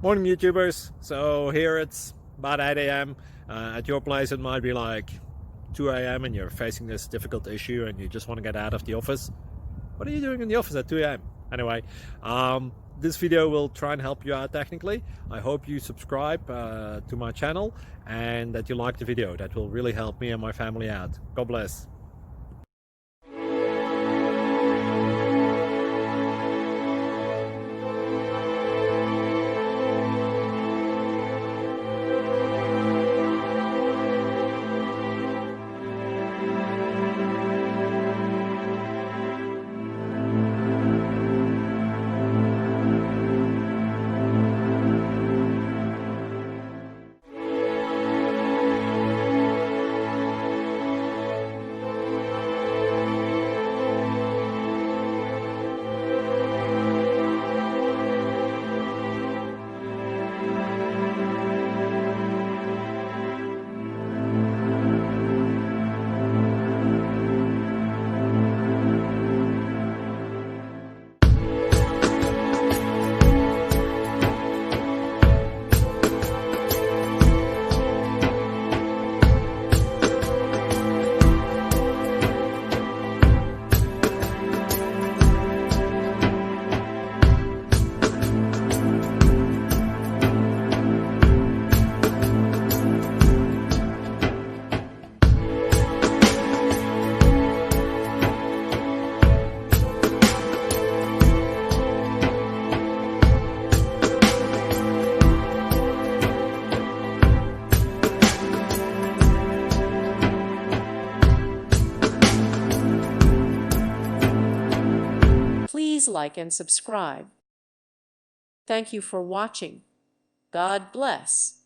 Morning, YouTubers. So here it's about 8 a.m. At your place, it might be like 2 a.m. and you're facing this difficult issue and you just want to get out of the office. What are you doing in the office at 2 a.m.? Anyway, this video will try and help you out technically. I hope you subscribe to my channel and that you like the video. That will really help me and my family out. God bless. Please like and subscribe. Thank you for watching. God bless.